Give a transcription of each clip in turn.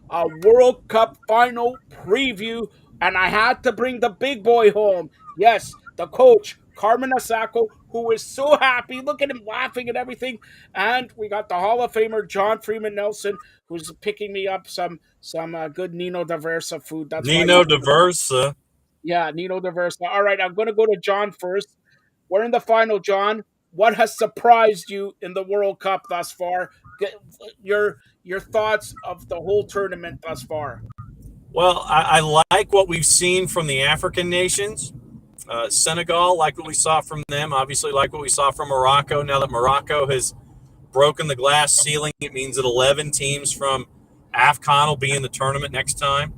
a World Cup final preview, and I had to bring the big boy home. Yes, the coach, Carmen Asako, who is so happy. Look at him laughing and everything. And we got the Hall of Famer, John Freeman Nelson, who's picking me up some good Nino Diversa food. That's why Nino Diversa. yeah, Nino Diversa. All right, I'm going to go to John first. We're in the final, John. What has surprised you in the World Cup thus far? Your thoughts of the whole tournament thus far. Well, I like what we've seen from the African nations. Senegal, like what we saw from them. Obviously, like what we saw from Morocco. Now that Morocco has broken the glass ceiling, it means that 11 teams from AFCON will be in the tournament next time.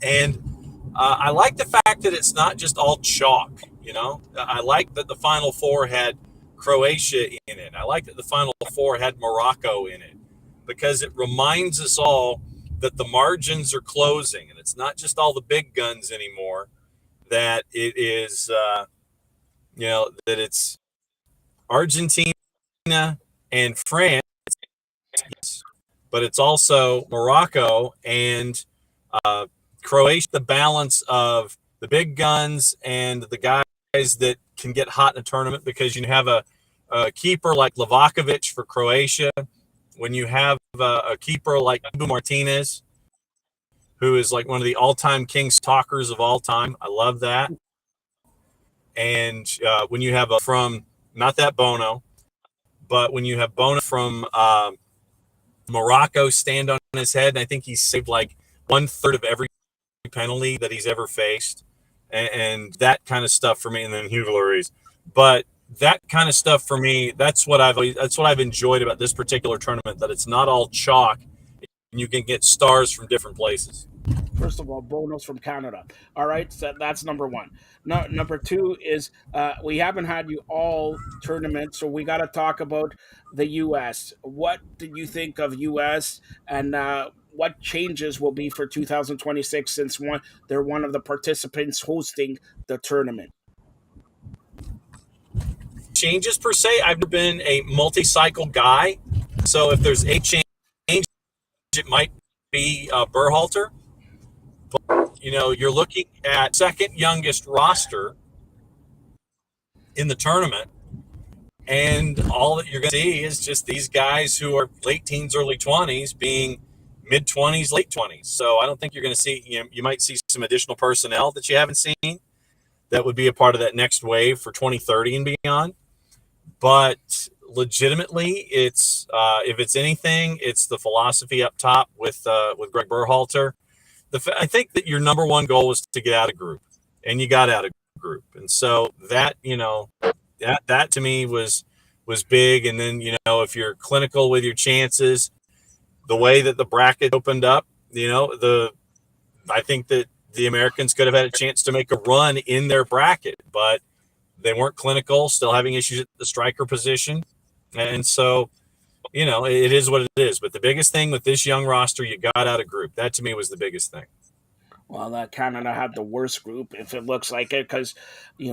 And I like the fact that it's not just all chalk. I like that the Final Four had Croatia in it. I like that the Final Four had Morocco in it because it reminds us all that the margins are closing and it's not just all the big guns anymore. That it is, that it's Argentina and France, but it's also Morocco and Croatia. The balance of the big guns and the guys that can get hot in a tournament because you have a keeper like Livakovic for Croatia. When you have a keeper like Ibu Martinez, who is like one of the all-time Kings talkers of all time. I love that. And when you have from not that Bono, but when you have Bono from Morocco stand on his head, and I think he's saved like 1/3 of every penalty that he's ever faced, and that kind of stuff for me. And then Hugo Lloris, but that kind of stuff for me, that's what I've enjoyed about this particular tournament. That it's not all chalk, and you can get stars from different places. First of all, Bono's from Canada. All right, so that's number one. No, number two is we haven't had you all tournament, so we got to talk about the U.S. What did you think of U.S. and what changes will be for 2026 since they're one of the participants hosting the tournament? Changes per se, I've never been a multi-cycle guy, so if there's a change, it might be Berhalter. You're looking at second youngest roster in the tournament, and all that you're going to see is just these guys who are late teens, early 20s being mid 20s, late 20s. So I don't think you're going to see, you might see some additional personnel that you haven't seen that would be a part of that next wave for 2030 and beyond. But legitimately, it's if it's anything, it's the philosophy up top with Greg Berhalter. I think that your number one goal was to get out of group, and you got out of group, and so that that to me was big. And then if you're clinical with your chances, the way that the bracket opened up, I think that the Americans could have had a chance to make a run in their bracket, but they weren't clinical, still having issues at the striker position, and so it is what it is. But the biggest thing with this young roster, you got out of group. That to me was the biggest thing. Well, Canada had the worst group, if it looks like it, because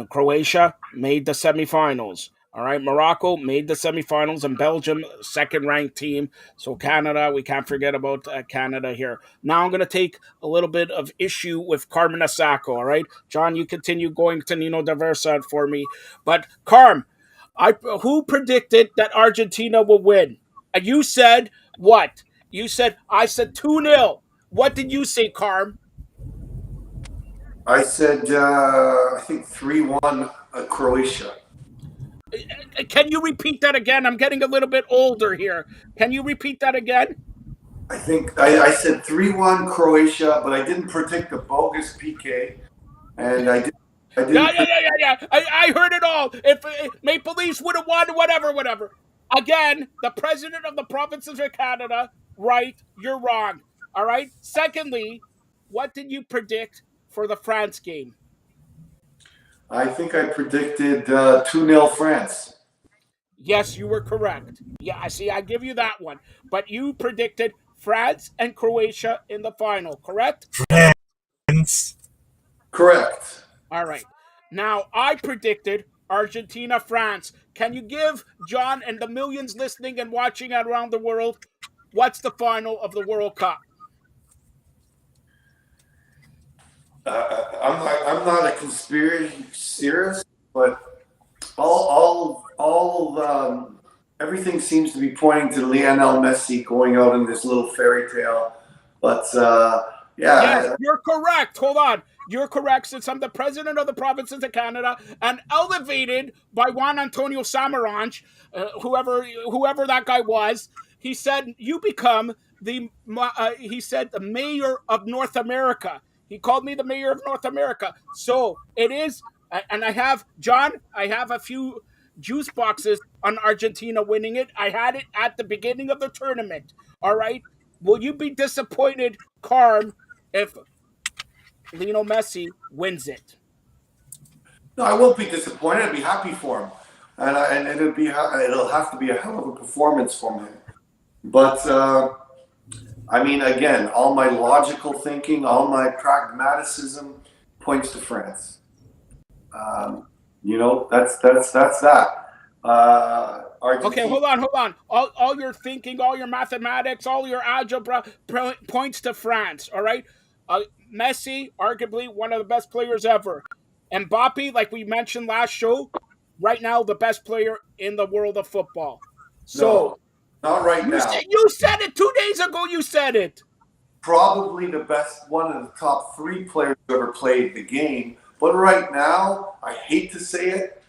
Croatia made the semifinals. All right, Morocco made the semifinals, and Belgium, second-ranked team. So Canada, we can't forget about Canada here. Now I'm going to take a little bit of issue with Carmen Asako. All right, John, you continue going to Nino Diversa for me, but Carm, who predicted that Argentina will win? And you said what? You said I said 2-0. What did you say, Carm? I said, I think 3-1 Croatia. Can you repeat that again? I'm getting a little bit older here. Can you repeat that again? I think I said 3-1 Croatia, but I didn't predict the bogus PK. And I Yeah, didn't yeah, yeah, yeah, yeah. I heard it all. If Maple Leafs would have won, whatever, whatever. Again, the president of the provinces of Canada, right? You're wrong. All right. Secondly, what did you predict for the France game? I think I predicted 2-0 France. Yes, you were correct. Yeah, I see. I give you that one. But you predicted France and Croatia in the final, correct? France. Correct. All right. Now, I predicted Argentina, France. Can you give John and the millions listening and watching around the world what's the final of the World Cup? I'm not a conspiracy theorist, but everything seems to be pointing to Lionel Messi going out in this little fairy tale. But Yes, yeah, you're correct. Hold on. You're correct, since I'm the president of the provinces of Canada and elevated by Juan Antonio Samaranch, whoever that guy was. He said, you become he said, the mayor of North America. He called me the mayor of North America. So it is, and I have, John, I have a few juice boxes on Argentina winning it. I had it at the beginning of the tournament. All right. Will you be disappointed, Carm, if Lionel Messi wins it? no, I won't be disappointed. I'd be happy for him, and it'll have to be a hell of a performance from him. But I mean, again, all my logical thinking, all my pragmaticism points to France. Um, that's that. Okay, Argentina. hold on. All your thinking, all your mathematics, all your algebra points to France. All right, Messi, arguably one of the best players ever. Mbappe, like we mentioned last show, right now the best player in the world of football. So No, not right now. you said it 2 days ago. You said it. Probably the best, one of the top three players who ever played the game. But right now, I hate to say it,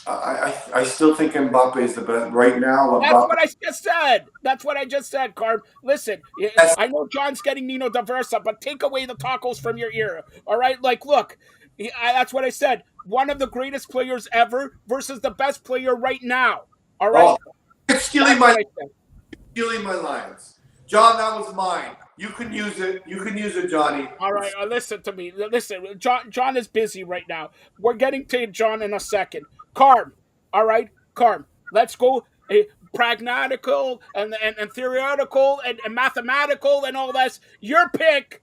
I still think Mbappe is the best. Right now, That's Mbappe. what I just said. That's what I just said, Carb. Listen, Yes. I know John's getting Nino Diversa, but take away the tacos from your ear. All right? Like, look, that's what I said. One of the greatest players ever versus the best player right now. All Oh, right? it's stealing That's my what I said. lines. John, that was mine. You can use it. You can use it, Johnny. All right, listen to me. Listen, John is busy right now. We're getting to John in a second. Carm, all right, Carm. Let's go pragmatical and theoretical and mathematical and all this. Your pick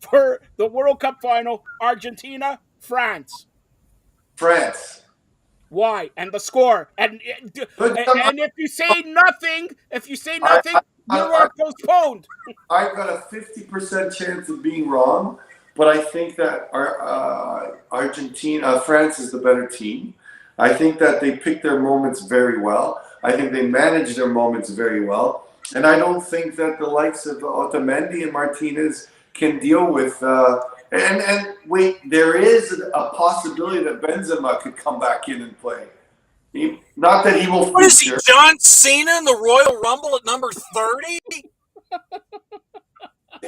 for the World Cup final: Argentina, France. France. Why? And the score. But John, And if you say I, I, nothing, you I, are postponed. I've got a 50% chance of being wrong, but I think that France is the better team. I think that they pick their moments very well. I think they manage their moments very well. And I don't think that the likes of Otamendi and Martinez can deal with. And wait, there is a possibility that Benzema could come back in and play. Not that he will What is he, feature. John Cena in the Royal Rumble at number 30?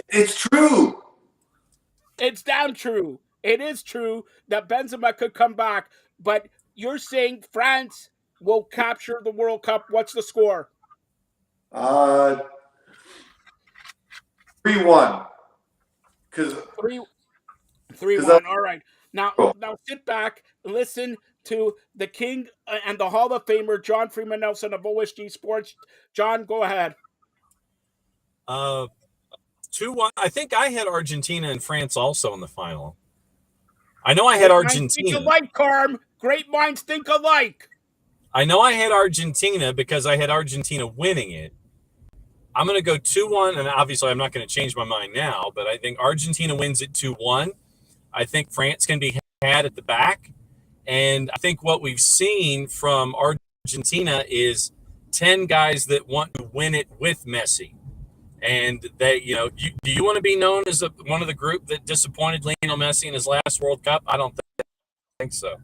It's true. It's damn true. It is true that Benzema could come back, but you're saying France will capture the World Cup. What's the score? Uh, 3-1. Because Three, three, because one. All right. Now sit back, listen to the king and the Hall of Famer John Freeman Nelson of OSG Sports. John, go ahead. 2-1. I think I had Argentina and France also in the final. I know I had Great minds think Argentina. alike, Carm. Great minds think alike. I know I had Argentina because I had Argentina winning it. I'm going to go 2-1, and obviously I'm not going to change my mind now, but I think Argentina wins it 2-1. I think France can be had at the back. And I think what we've seen from Argentina is 10 guys that want to win it with Messi. And they, do you want to be known as one of the group that disappointed Lionel Messi in his last World Cup? I don't think so.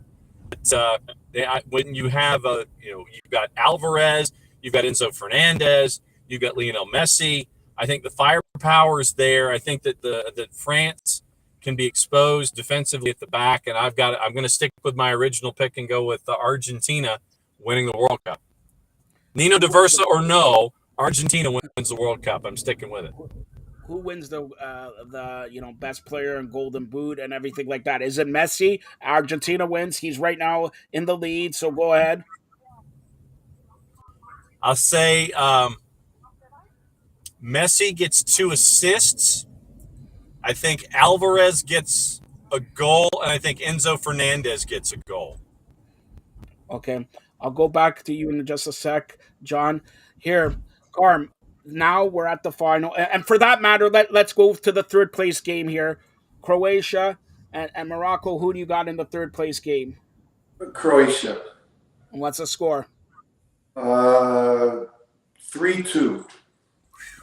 But when you have you've got Alvarez, you've got Enzo Fernandez, you've got Lionel Messi. I think the firepower is there. I think that France can be exposed defensively at the back, and I'm going to stick with my original pick and go with Argentina winning the World Cup. Nino Diversa or no, Argentina wins the World Cup. I'm sticking with it. Who wins the best player and Golden Boot and everything like that? Is it Messi? Argentina wins. He's right now in the lead. So go ahead. I'll say Messi gets 2 assists. I think Alvarez gets a goal, and I think Enzo Fernandez gets a goal. Okay, I'll go back to you in just a sec, John. Here, Carm. Now we're at the final, and for that matter, let's go to the third place game here. Croatia and Morocco. Who do you got in the third place game? Croatia. And what's the score? 3-2.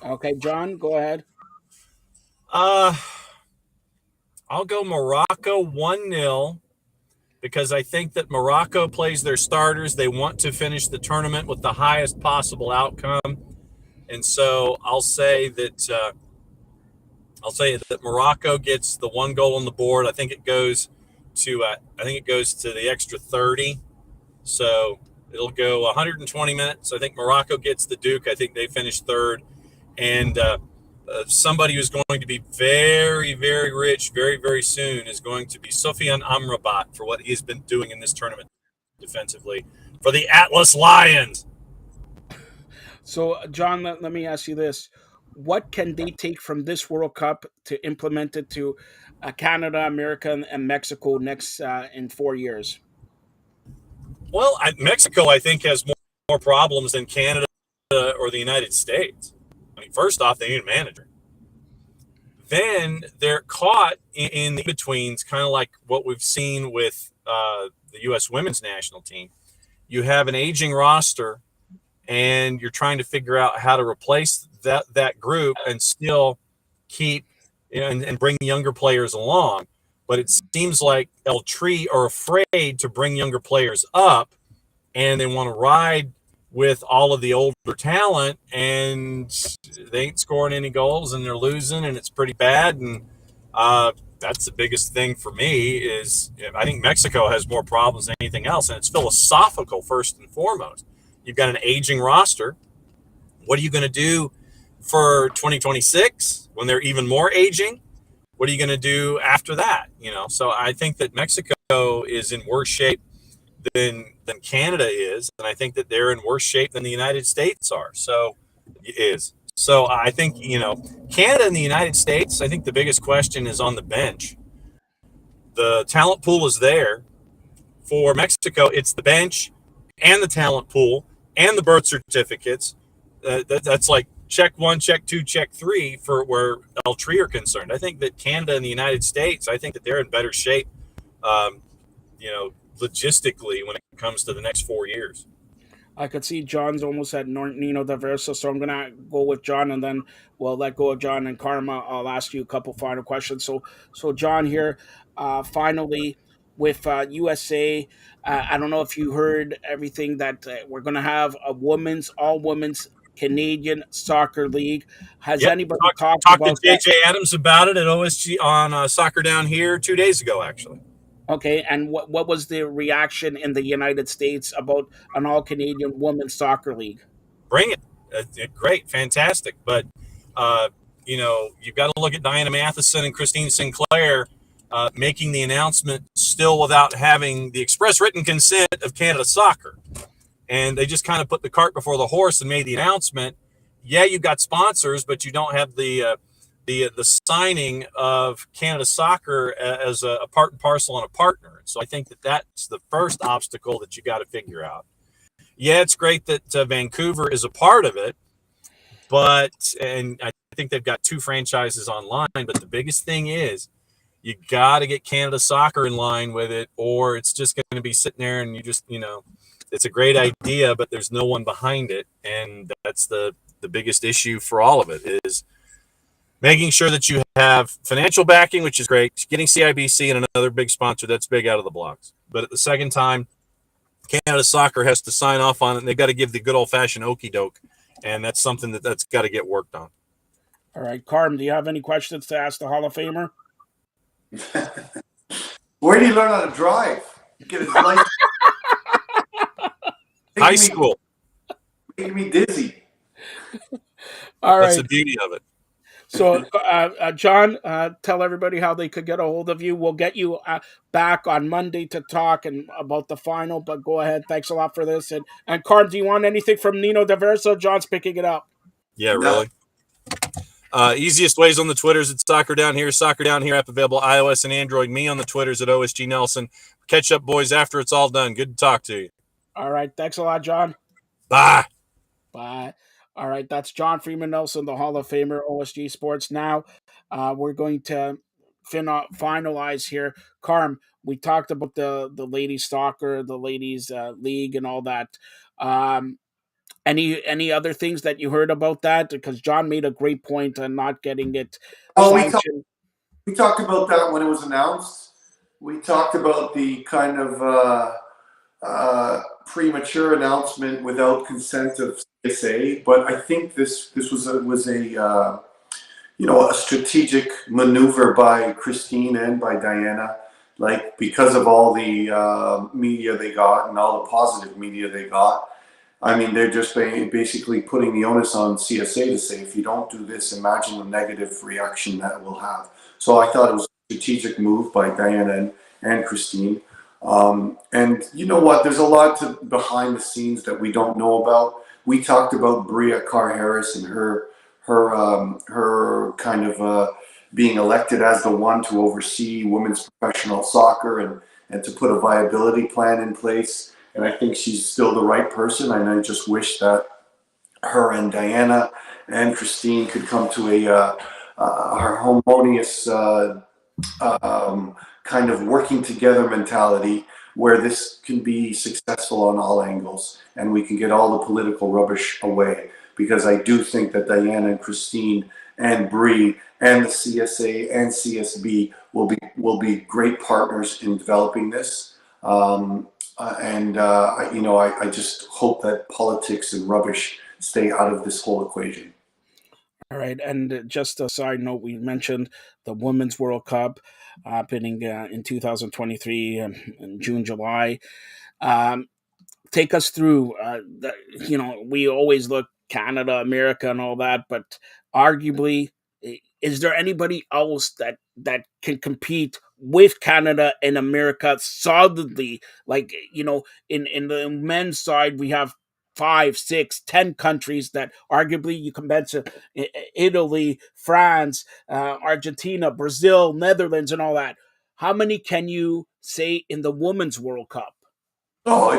Okay, John, go ahead. Uh, I'll go Morocco 1-0 because I think that Morocco plays their starters. They want to finish the tournament with the highest possible outcome, and so I'll say that Morocco gets the one goal on the board. I think it goes to the extra 30. So it'll go 120 minutes. I think Morocco gets the Duke. I think they finish third. And somebody who's going to be very, very rich very, very soon is going to be Sofiane Amrabat for what he's been doing in this tournament defensively for the Atlas Lions. So, John, let me ask you this. What can they take from this World Cup to implement it to Canada, America, and Mexico next in 4 years? Well, Mexico, I think, has more problems than Canada or the United States. I mean, first off, they need a manager. Then they're caught in the betweens, kind of like what we've seen with the U.S. women's national team. You have an aging roster, and you're trying to figure out how to replace that group and still keep and bring younger players along. But it seems like El Tri are afraid to bring younger players up, and they want to ride with all of the older talent, and they ain't scoring any goals, and they're losing, and it's pretty bad. And that's the biggest thing for me is I think Mexico has more problems than anything else, and it's philosophical first and foremost. You've got an aging roster. What are you going to do for 2026 when they're even more aging? What are you going to do after that? So I think that Mexico is in worse shape than Canada is, and I think that they're in worse shape than the United States are. So I think Canada and the United States. I think the biggest question is on the bench. The talent pool is there. For Mexico, it's the bench and the talent pool and the birth certificates. That's like check 1, check 2, check 3 for where El Tri are concerned. I think that Canada and the United States, I think that they're in better shape, um, logistically when it comes to the next 4 years. I could see John's almost at Nino Diversa, so I'm gonna go with John, and then we'll let go of John and Karma. I'll ask you a couple final questions. So John here, finally with USA. I don't know if you heard everything that we're gonna have a all women's Canadian soccer league. Has Yep. anybody talked Talked to about that? JJ Adams about it at OSG on Soccer Down Here 2 days ago, actually. Okay, and what was the reaction in the United States about an all Canadian women's soccer league? Bring it. Great, fantastic. But you've got to look at Diana Matheson and Christine Sinclair making the announcement still without having the express written consent of Canada Soccer, and they just kind of put the cart before the horse and made the announcement. Yeah, you've got sponsors, but you don't have the signing of Canada Soccer as a part and parcel and a partner. So I think that that's the first obstacle that you got to figure out. Yeah, it's great that Vancouver is a part of it, and I think they've got 2 franchises online. But the biggest thing is you got to get Canada Soccer in line with it, or it's just going to be sitting there and it's a great idea, but there's no one behind it, and that's the biggest issue for all of it is making sure that you have financial backing, which is great, getting CIBC and another big sponsor, that's big out of the blocks. But at the second time, Canada Soccer has to sign off on it, and they've got to give the good old-fashioned okey doke, and that's something that's got to get worked on. All right, Carm, do you have any questions to ask the Hall of Famer? Where do you learn how to drive? Get his license. High school. Making me dizzy. All right. That's the beauty of it. So, John, tell everybody how they could get a hold of you. We'll get you back on Monday to talk about the final, but go ahead. Thanks a lot for this. And Carm, do you want anything from Nino Diverso? John's picking it up. Yeah, really. Easiest ways on the Twitters, it's Soccer Down Here app available iOS and Android. Me on the Twitters at OSG Nelson. Catch up, boys, after it's all done. Good to talk to you. All right. Thanks a lot, John. Bye. Bye. All right. That's John Freeman Nelson, the Hall of Famer, OSG Sports. Now we're going to finalize here, Carm, we talked about the ladies soccer, the ladies league, and all that. Um, any other things that you heard about that? Because John made a great point on not getting it Oh, sanctioned. we talked about that when it was announced. We talked about the kind of premature announcement without consent of CSA, but I think this was a a strategic maneuver by Christine and by Diana, like because of all the media they got and all the positive media they got. I mean, they're just basically putting the onus on CSA to say, if you don't do this, imagine the negative reaction that will have. So I thought it was a strategic move by Diana and Christine. And you know what? There's a lot behind the scenes that we don't know about. We talked about Bria Carr Harris and her kind of being elected as the one to oversee women's professional soccer and to put a viability plan in place. And I think she's still the right person. And I just wish that her and Diana and Christine could come to a harmonious kind of working together mentality where this can be successful on all angles and we can get all the political rubbish away. Because I do think that Diana and Christine and Bree and the CSA and CSB will be great partners in developing this. I just hope that politics and rubbish stay out of this whole equation. All right, and just a side note, we mentioned the Women's World Cup happening in 2023 in June, July. Um, Take us through we always look Canada, America, and all that, but arguably, is there anybody else that can compete with Canada and America solidly? Like, in the men's side, we have 5, 6, 10 countries that arguably you can mention: Italy, France, Argentina, Brazil, Netherlands, and all that. How many can you say in the Women's World Cup? Oh,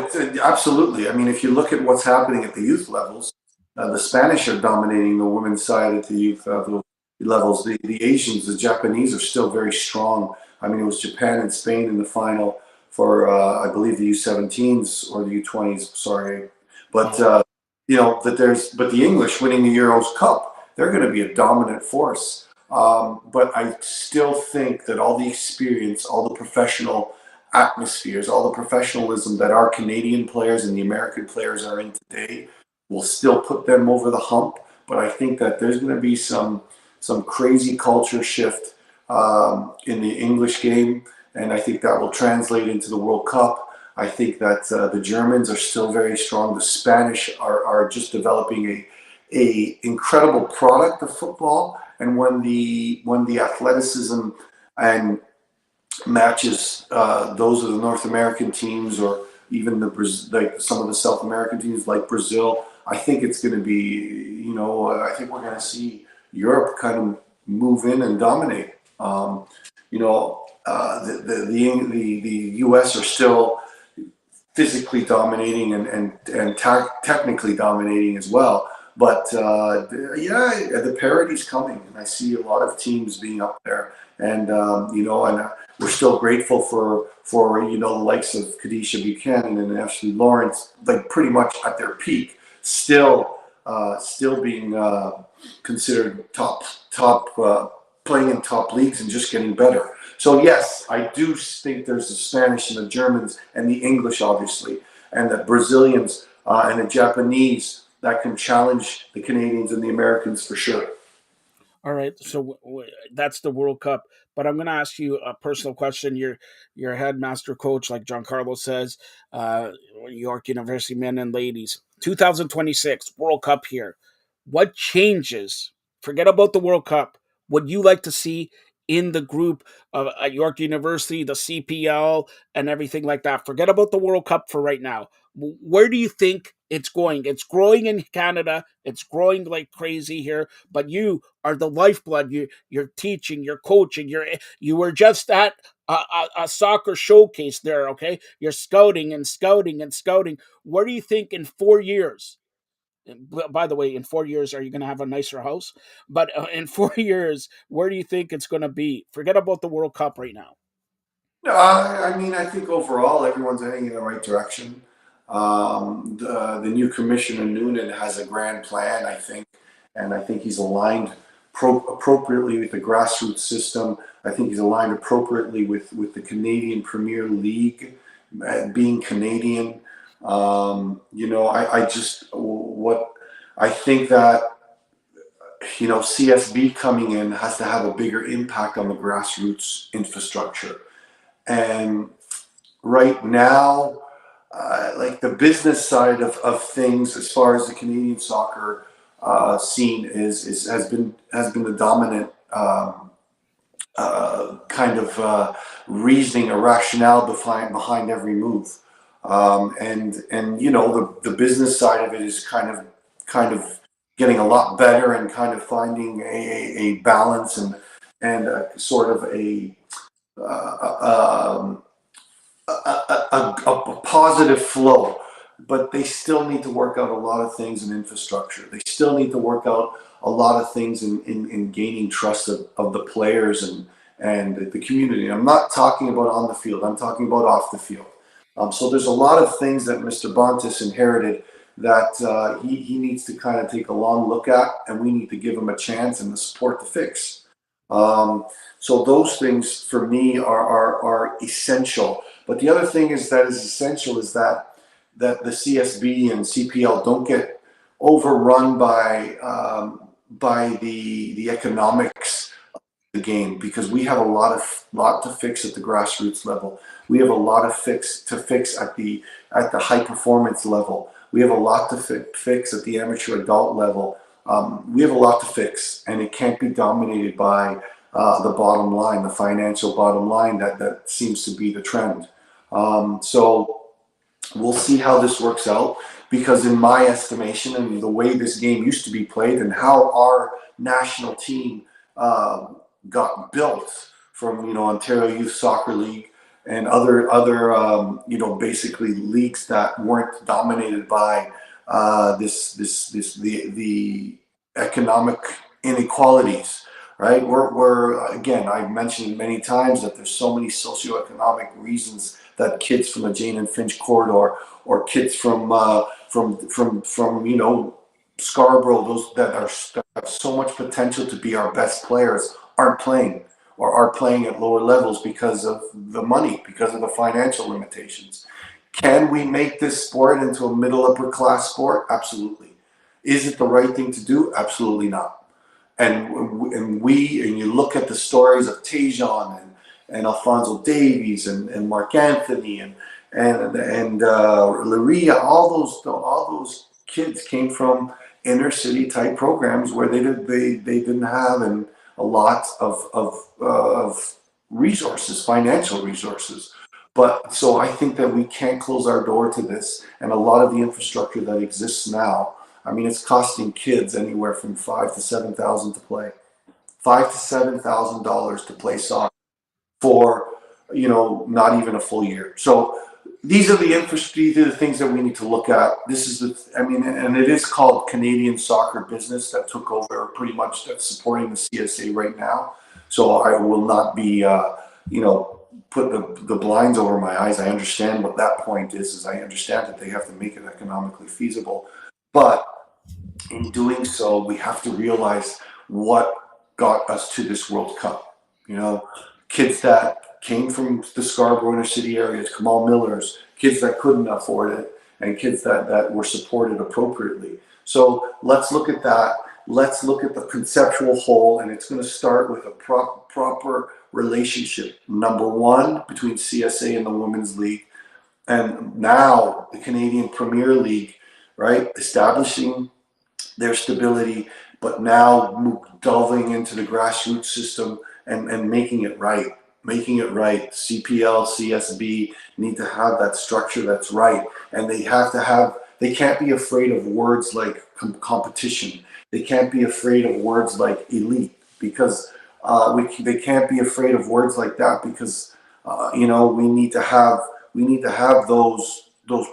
absolutely. I mean, if you look at what's happening at the youth levels, the Spanish are dominating the women's side at the youth levels. The Asians, the Japanese are still very strong. I mean, it was Japan and Spain in the final for, I believe, the U17s or the U20s. Sorry, but but the English winning the Euros Cup, they're going to be a dominant force. But I still think that all the experience, all the professional atmospheres, all the professionalism that our Canadian players and the American players are in today will still put them over the hump. But I think that there's going to be some crazy culture shift in the English game, and I think that will translate into the World Cup. I think that the Germans are still very strong. The Spanish are just developing a incredible product of football, and when the athleticism and matches those of the North American teams or even like some of the South American teams like Brazil, I think it's going to be, I think we're going to see Europe kind of move in and dominate. The U.S. are still physically dominating and technically dominating as well. But the parity's coming, and I see a lot of teams being up there, and we're still grateful for the likes of Kadisha Buchanan and Ashley Lawrence, like pretty much at their peak, still being considered top playing in top leagues and just getting better. So yes, I do think there's the Spanish and the Germans and the English, obviously, and the Brazilians and the Japanese that can challenge the Canadians and the Americans for sure. All right, so that's the World Cup. But I'm going to ask you a personal question. You're a headmaster coach, like John Carlos says, uh, York University men and ladies. 2026 World Cup here. What changes? Forget about the World Cup. Would you like to see in the group of at York University, the CPL, and everything like that? Forget about the World Cup for right now. Where do you think it's going? It's growing in Canada. It's growing like crazy here. But you are the lifeblood. You're teaching. You're coaching. You were just at a soccer showcase there. Okay, you're scouting and scouting and scouting. Where do you think in 4 years By the way, in 4 years, are you going to have a nicer house? But in 4 years, where do you think it's going to be? Forget about the World Cup right now. I mean, I think overall everyone's heading in the right direction. The new commissioner Noonan has a grand plan, I think, and I think he's aligned appropriately with the grassroots system. I think he's aligned appropriately with the Canadian Premier League, being Canadian. I just what I think that CSB coming in has to have a bigger impact on the grassroots infrastructure. And right now, like the business side of things, as far as the Canadian soccer scene has been the dominant kind of reasoning or rationale behind every move. And the business side of it is kind of getting a lot better and kind of finding a balance and a sort of a positive flow, but they still need to work out a lot of things in infrastructure. They still need to work out a lot of things in gaining trust of the players and the community. I'm not talking about on the field, I'm talking about off the field. So there's a lot of things that Mr. Bontis inherited that he needs to kind of take a long look at, and we need to give him a chance and the support to fix. So those things for me are essential. But the other thing is essential is that the CSB and CPL don't get overrun by the economics of the game, because we have a lot to fix at the grassroots level. We have a lot to fix at the high performance level. We have a lot to fix at the amateur adult level. We have a lot to fix, and it can't be dominated by the bottom line, the financial bottom line that seems to be the trend. So we'll see how this works out, because in my estimation, and the way this game used to be played and how our national team got built from Ontario Youth Soccer League and other basically leagues that weren't dominated by the economic inequalities, right? We're again, I've mentioned many times that there's so many socioeconomic reasons that kids from the Jane and Finch corridor, or kids from Scarborough, those that have so much potential to be our best players, aren't playing, or are playing at lower levels because of the money, because of the financial limitations. Can we make this sport into a middle upper class sport? Absolutely. Is it the right thing to do? Absolutely not. And you look at the stories of Tejan and Alfonso Davies and Mark Anthony and Laria, all those kids came from inner city type programs where they didn't have a lot of resources, financial resources. But so I think that we can't close our door to this, and a lot of the infrastructure that exists now, I mean, it's costing kids anywhere from $5,000 to $7,000 to play, $5,000 to $7,000 to play soccer for not even a full year. So these are the things that we need to look at. This is and it is called Canadian Soccer Business that took over pretty much, that's supporting the CSA right now. So I will not be put the blinds over my eyes. I understand what that point is I understand that they have to make it economically feasible. But in doing so, we have to realize what got us to this World Cup. Kids that came from the Scarborough inner city areas, Kamal Millers, kids that couldn't afford it, and kids that were supported appropriately. So let's look at that. Let's look at the conceptual whole, and it's going to start with a proper relationship. Number one, between CSA and the Women's League, and now the Canadian Premier League, right? Establishing their stability, but now delving into the grassroots system and making it right. CPL, CSB need to have that structure that's right, and they can't be afraid of words like competition. They can't be afraid of words like elite, because they can't be afraid of words like that, because we need to have those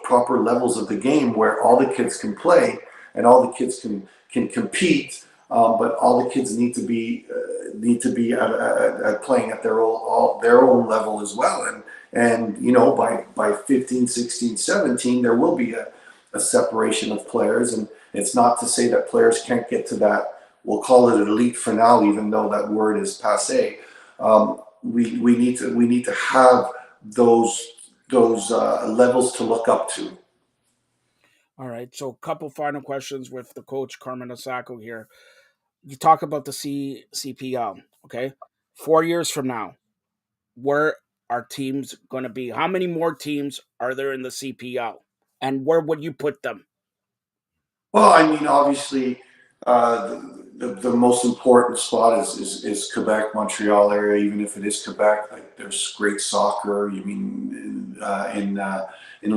proper levels of the game where all the kids can play, and all the kids can compete. But all the kids need to be at playing at their own level as well. And you know, by 15, 16, 17, there will be a separation of players, and it's not to say that players can't get to that. We'll call it elite for now, even though that word is passé. We need to have those levels to look up to. All right. So, a couple final questions with the coach Carmen Osako here. You talk about the CPL. Okay, 4 years from now, where are teams going to be? How many more teams are there in the CPL, and where would you put them? Well, I mean, obviously, the most important spot is Quebec, Montreal area. Even if it is Quebec, like there's great soccer. You mean in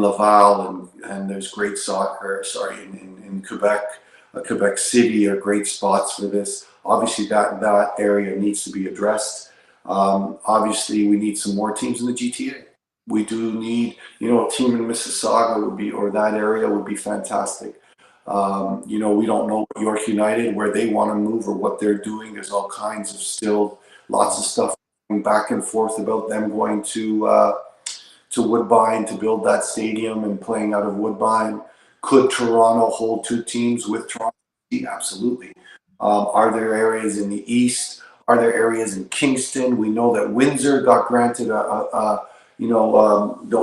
Laval, and there's great soccer. Sorry, in Quebec, Quebec City are great spots for this. Obviously, that area needs to be addressed. Obviously, we need some more teams in the GTA. We do need, you know, a team in Mississauga would be, or that area would be fantastic. You know, we don't know York United where they want to move or what they're doing. There's all kinds of still lots of stuff back and forth about them going to Woodbine to build that stadium and playing out of Woodbine. Could Toronto hold two teams with Toronto? Absolutely. Are there areas in the east? Are there areas in Kingston? We know that Windsor got granted you know, the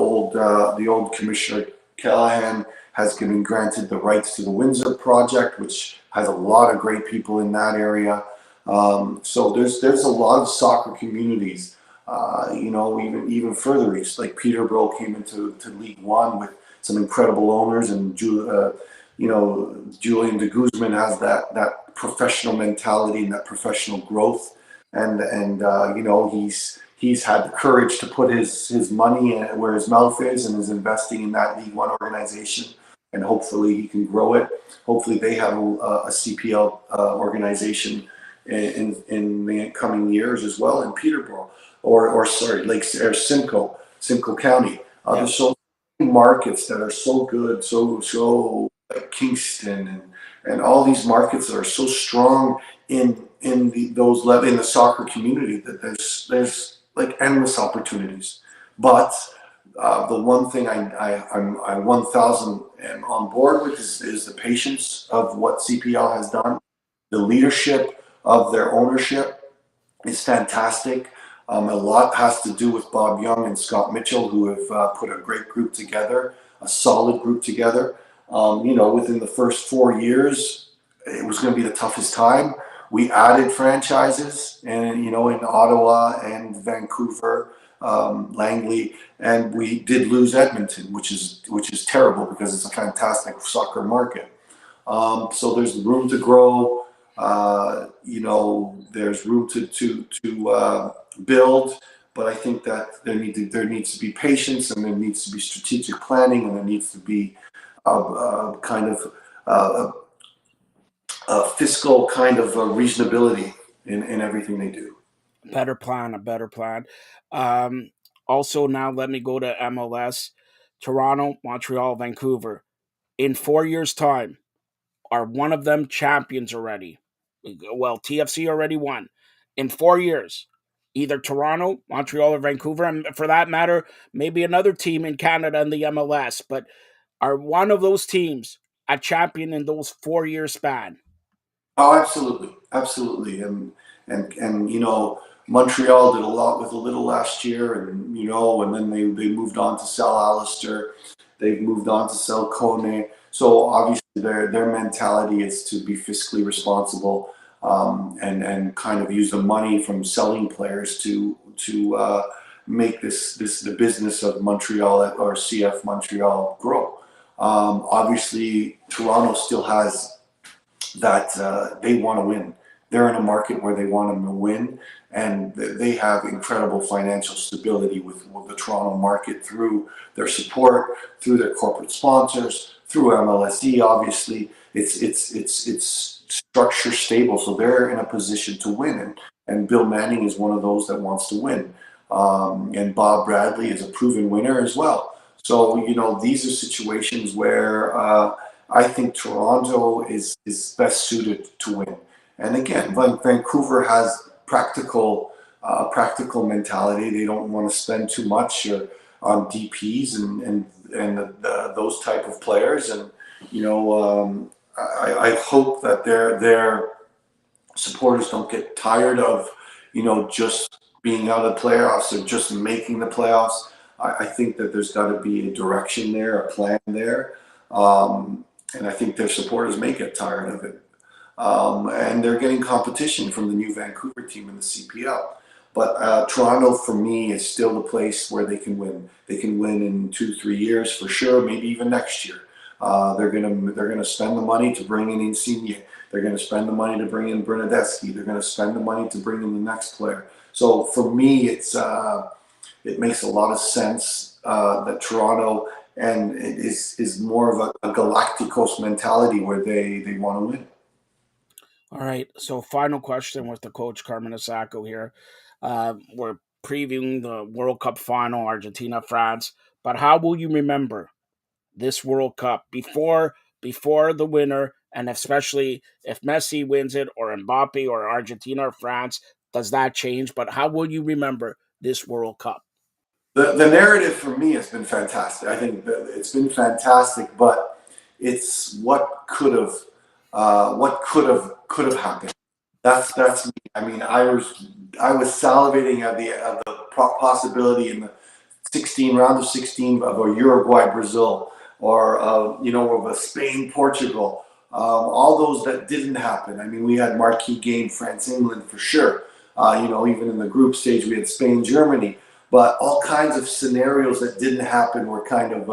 old Commissioner Callahan has been granted the rights to the Windsor project, which has a lot of great people in that area. So there's a lot of soccer communities. You know, even further east, like Peterborough came into League One with some incredible owners, and you know, Julian de Guzman has that professional mentality and that professional growth, and you know, he's had the courage to put his money where his mouth is, and is investing in that League One organization, and hopefully he can grow it. Hopefully they have a CPL organization in the coming years as well in Peterborough, or sorry, or Simcoe County. There's so many markets that are so good, so like Kingston and all these markets that are so strong in the soccer community, that there's like endless opportunities. But the one thing I'm 1,000 am on board with is the patience of what CPL has done. The leadership of their ownership is fantastic. A lot has to do with Bob Young and Scott Mitchell, who have put a great group together, a solid group together. You know, within the first 4 years, it was going to be the toughest time. We added franchises, and you know, in Ottawa and Vancouver, Langley, and we did lose Edmonton, which is terrible because it's a fantastic soccer market. So there's room to grow. You know, there's room to build, but I think that there needs to be patience, and there needs to be strategic planning, and there needs to be kind of a fiscal kind of reasonability in everything they do. A better plan. Um, Also, now let me go to MLS. Toronto, Montreal, Vancouver. In 4 years' time, are one of them champions already? Well, TFC already won. In 4 years, either Toronto, Montreal, or Vancouver, and for that matter, maybe another team in Canada in the MLS, but are one of those teams a champion in those 4 year span? Oh, absolutely, absolutely, and you know, Montreal did a lot with a little last year, and you know, and then they moved on to sell Alistair, they've moved on to sell Kone. So obviously, their mentality is to be fiscally responsible, and kind of use the money from selling players to make this the business of Montreal or CF Montreal grow. Obviously, Toronto still has that they want to win. They're in a market where they want them to win, and they have incredible financial stability with the Toronto market through their support, through their corporate sponsors, through MLSE. Obviously, it's structure stable, so they're in a position to win. And Bill Manning is one of those that wants to win, and Bob Bradley is a proven winner as well. So you know, these are situations where I think Toronto is best suited to win. And again, Vancouver has practical mentality. They don't want to spend too much on DPS and those type of players. And you know, I hope that their supporters don't get tired of just being out of the playoffs or just making the playoffs. I think that there's got to be a direction there, a plan there. And I think their supporters may get tired of it. And they're getting competition from the new Vancouver team in the CPL. But Toronto, for me, is still the place where they can win. They can win in 2-3 years for sure, maybe even next year. They're gonna spend the money to bring in Insigne. They're gonna spend the money to bring in Bernadeschi. They're gonna spend the money to bring in the next player. So for me, it makes a lot of sense that Toronto and it is more of a Galacticos mentality where they want to win. All right. So, final question with the coach Carmen Asako here. We're previewing the World Cup final, Argentina, France. But how will you remember this World Cup before the winner, and especially if Messi wins it, or Mbappe, or Argentina, or France? Does that change? But how will you remember this World Cup? The narrative for me has been fantastic. I think that it's been fantastic, but it's what could have happened. That's me. I mean, I was salivating at the possibility in the 16 round of 16 of a Uruguay Brazil or of a Spain Portugal. All those that didn't happen. I mean, we had marquee game France England for sure. Even in the group stage we had Spain Germany. But all kinds of scenarios that didn't happen were kind of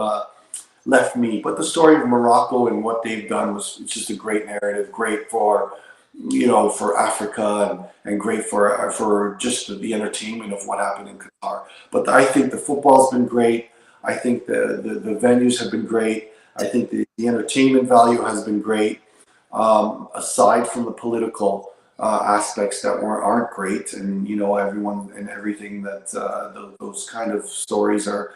left me. But the story of Morocco and what they've done was just a great narrative, great for Africa and great for just the entertainment of what happened in Qatar. But I think the football's been great. I think the venues have been great. I think the entertainment value has been great. Aside from the political aspects that aren't great, and everyone and everything that those kind of stories are.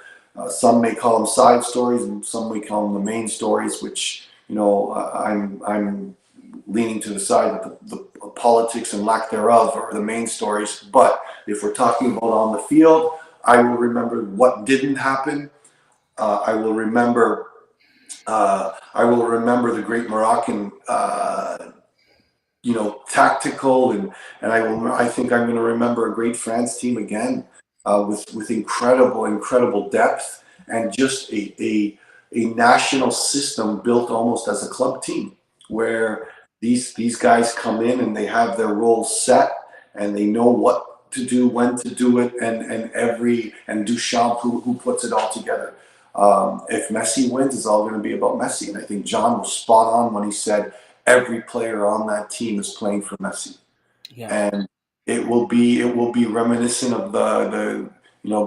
Some may call them side stories, and some may call them the main stories. Which I'm leaning to the side that the politics and lack thereof are the main stories. But if we're talking about on the field, I will remember what didn't happen. I will remember. I will remember the great Moroccan tactical and I think I'm going to remember a great France team again with incredible depth and just a national system built almost as a club team where these guys come in and they have their roles set and they know what to do, when to do it, and Duchamp who puts it all together. If Messi wins, it's all going to be about Messi, and I think John was spot on when he said every player on that team is playing for Messi, Yeah. and it will be reminiscent of the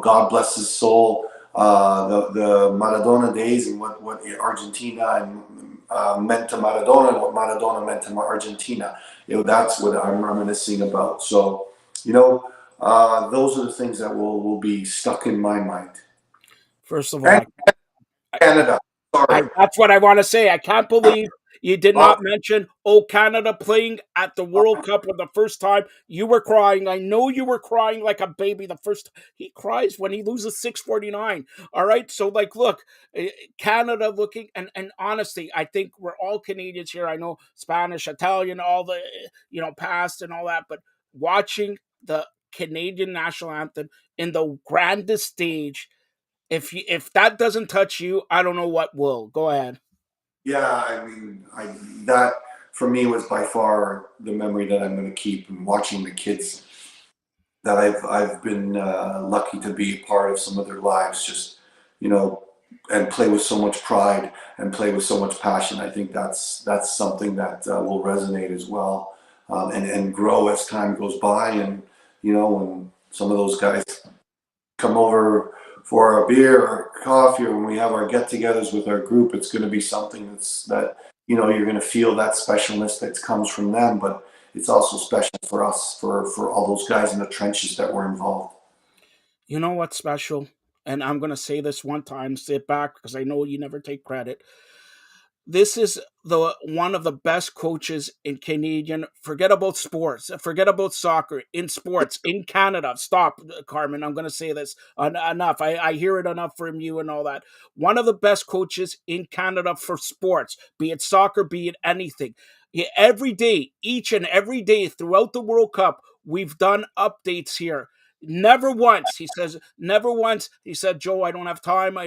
God bless his soul, the Maradona days and what Argentina and meant to Maradona and what Maradona meant to Argentina. That's what I'm reminiscing about. So those are the things that will be stuck in my mind. First of all, And Canada, sorry. that's what I want to say. I can't believe you did Uh, not mention, oh, Canada playing at the World Cup for the first time. You were crying. I know you were crying like a baby the first. He cries when he loses 649. All right. So, look, Canada looking, and honestly, I think we're all Canadians here. I know Spanish, Italian, all the, past and all that, but watching the Canadian national anthem in the grandest stage, if that doesn't touch you, I don't know what will. Go ahead. Yeah, I mean, that for me was by far the memory that I'm going to keep. And watching the kids that I've been lucky to be a part of some of their lives, just you know, and play with so much pride and play with so much passion. I think that's something that will resonate as well, and grow as time goes by. And when some of those guys come over for a beer or coffee, or when we have our get-togethers with our group, it's going to be something that you're going to feel that specialness that comes from them, but it's also special for us, for all those guys in the trenches that were involved. You know what's special? And I'm going to say this one time, sit back, because I know you never take credit. this is the one of the best coaches in Canadian. Forget about sports. Forget about soccer. In sports in Canada. Stop, Carmen. I'm going to say this enough. I hear it enough from you and all that. One of the best coaches in Canada for sports, be it soccer, be it anything. Yeah, every day, each and every day throughout the World Cup, we've done updates here. Never once, he says, never once, he said, Joe, I don't have time.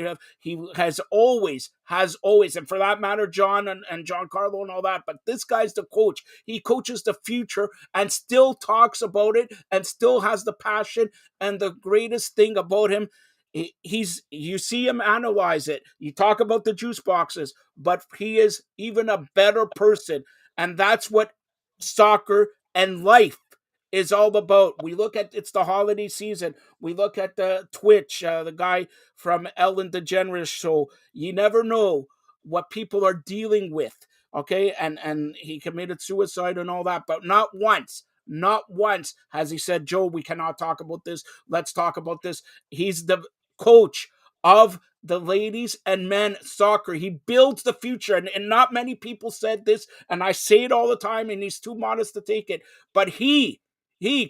He has always, and for that matter, John and John Carlo and all that, but this guy's the coach. He coaches the future and still talks about it and still has the passion. And the greatest thing about him, you see him analyze it. You talk about the juice boxes, but he is even a better person. And that's what soccer and life is all about. We look at it's the holiday season. We look at the Twitch, the guy from Ellen DeGeneres show. You never know what people are dealing with. Okay, and he committed suicide and all that, but not once has he said, Joe, we cannot talk about this. Let's talk about this. He's the coach of the ladies and men soccer. He builds the future. And not many people said this, and I say it all the time, and he's too modest to take it. But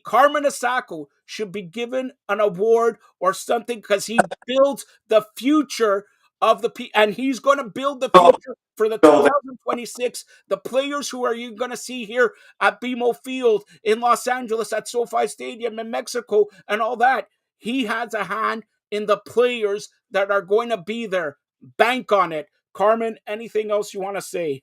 Carmen Asako, should be given an award or something because he builds the future of and he's going to build the So, future for the so 2026. The players who are you going to see here at BMO Field in Los Angeles, at SoFi Stadium in Mexico, and all that. He has a hand in the players that are going to be there. Bank on it. Carmen, anything else you want to say?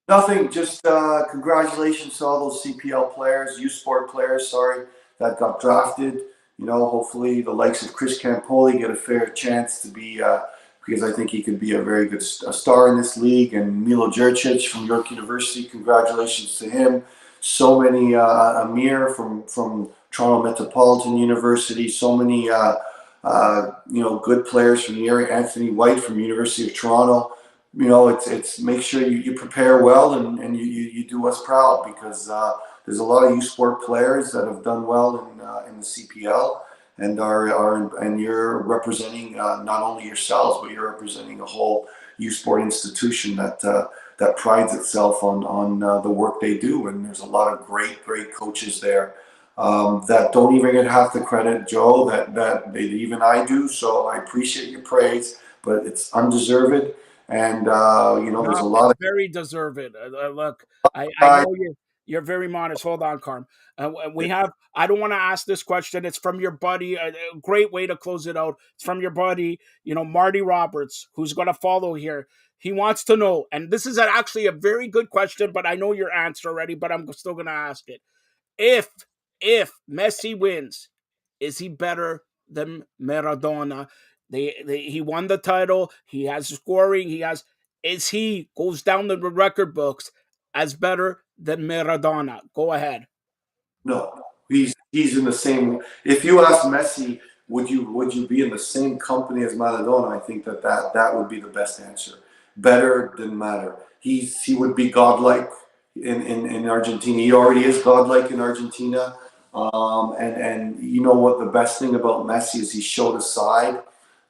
Nothing, just congratulations to all those CPL players, U Sport players, sorry, that got drafted. You know, hopefully the likes of Chris Campoli get a fair chance to be, because I think he could be a very good star in this league. And Milo Jurcic from York University, congratulations to him. So many, Amir from Toronto Metropolitan University, so many, good players from the area. Anthony White from University of Toronto. You know, it's make sure you prepare well and you do us proud because there's a lot of U Sport players that have done well in the CPL and and you're representing not only yourselves but you're representing a whole U Sport institution that prides itself on the work they do, and there's a lot of great coaches there that don't even get half the credit, Joe, that they, even I do. So I appreciate your praise, but it's undeserved. And there's No, a it's lot of very deserved. Look, I guys. know you're very modest. Hold on, Carm. We have. I don't want to ask this question. It's from your buddy. A great way to close it out. It's from your buddy. Marty Roberts, who's going to follow here. He wants to know, and this is actually a very good question, but I know your answer already. But I'm still going to ask it. If Messi wins, is he better than Maradona? He won the title. He has scoring. He has. Is he goes down the record books as better than Maradona? Go ahead. No, he's in the same. If you ask Messi, would you be in the same company as Maradona? I think that would be the best answer. Better than matter. He would be godlike in Argentina. He already is godlike in Argentina. And you know what the best thing about Messi is he showed a side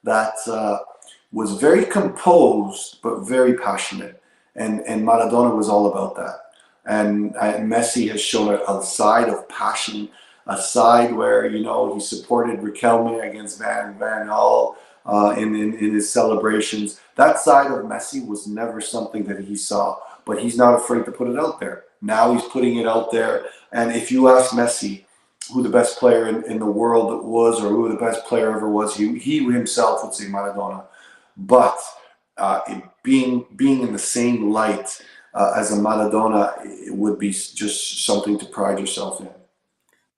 that was very composed but very passionate, and Maradona was all about that. And Messi has shown a side of passion, a side where he supported Riquelme against Van Gaal in his celebrations. That side of Messi was never something that he saw, but he's not afraid to put it out there. Now he's putting it out there, and if you ask Messi who the best player in the world was, or who the best player ever was, he himself would say Maradona. But being in the same light as a Maradona, it would be just something to pride yourself in.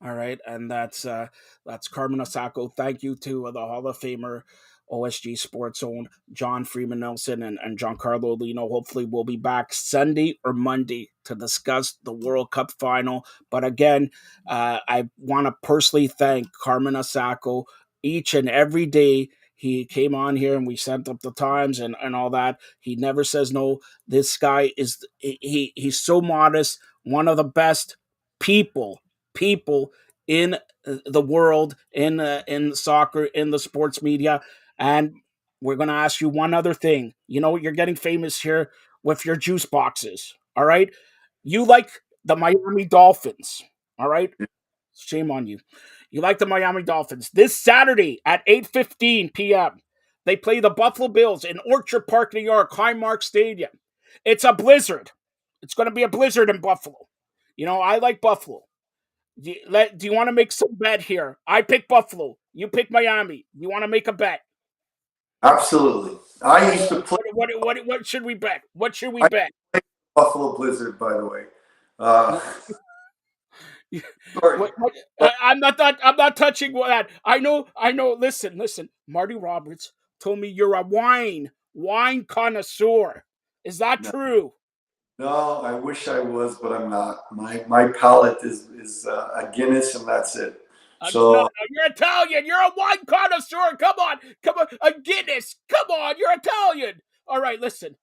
All right, and that's Carmen Osako. Thank you to the Hall of Famer, OSG Sports owned John Freeman Nelson and Giancarlo Lino. Hopefully, we'll be back Sunday or Monday to discuss the World Cup final. But again, I want to personally thank Carmen Osako each and every day. He came on here and we sent up the times and all that. He never says no. This guy he's so modest, one of the best people in the world, in soccer, in the sports media. And we're going to ask you one other thing. You're getting famous here. with your juice boxes. All right. You like the Miami Dolphins. All right. Shame on you. You like the Miami Dolphins. This Saturday at 8:15 p.m., they play the Buffalo Bills in Orchard Park, New York, Highmark Stadium. It's a blizzard. It's going to be a blizzard in Buffalo. I like Buffalo. Do you want to make some bet here? I pick Buffalo. You pick Miami. You want to make a bet? Absolutely. I used to play What should we bet? What should we I bet? played Buffalo Blizzard, by the way. Uh, sorry. I'm not touching that. I know. Listen. Marty Roberts told me you're a wine connoisseur. Is that No, true? no, I wish I was, but I'm not. My palate is a Guinness, and that's it. No, So you're Italian. You're a wine connoisseur. Come on. A Guinness. Come on. You're Italian. All right. Listen.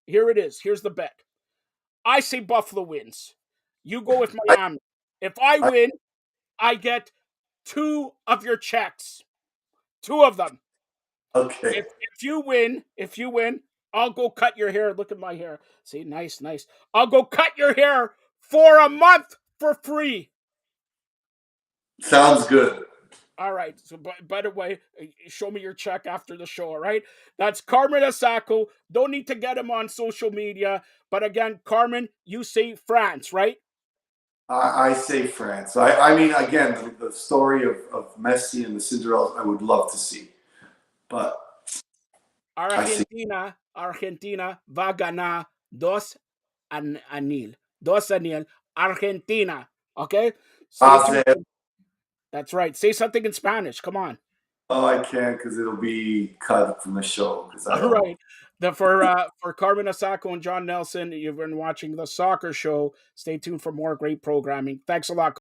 Here it is. Here's the bet. I say Buffalo wins. You go with I, Miami. If I I win, I get 2 of your checks. 2 of them. okay. If you win, I'll go cut your hair. Look at my hair. See, nice. I'll go cut your hair for a month for free. Sounds good. All right. So, by the way, show me your check after the show. All right. That's Carmen Asako. Don't need to get him on social media. But again, Carmen, you say France, right? I say France. I mean, again, the story of Messi and the Cinderella, I would love to see, but I see. Argentina va ganar 2-0. 2-0. Argentina. Okay. Say I'll say, something. That's right. Say something in Spanish. Come on. oh, I can't because it'll be cut from the show because I All don't. right. For Carmen Asako and John Nelson, you've been watching the Soccer Show. Stay tuned for more great programming. Thanks a lot.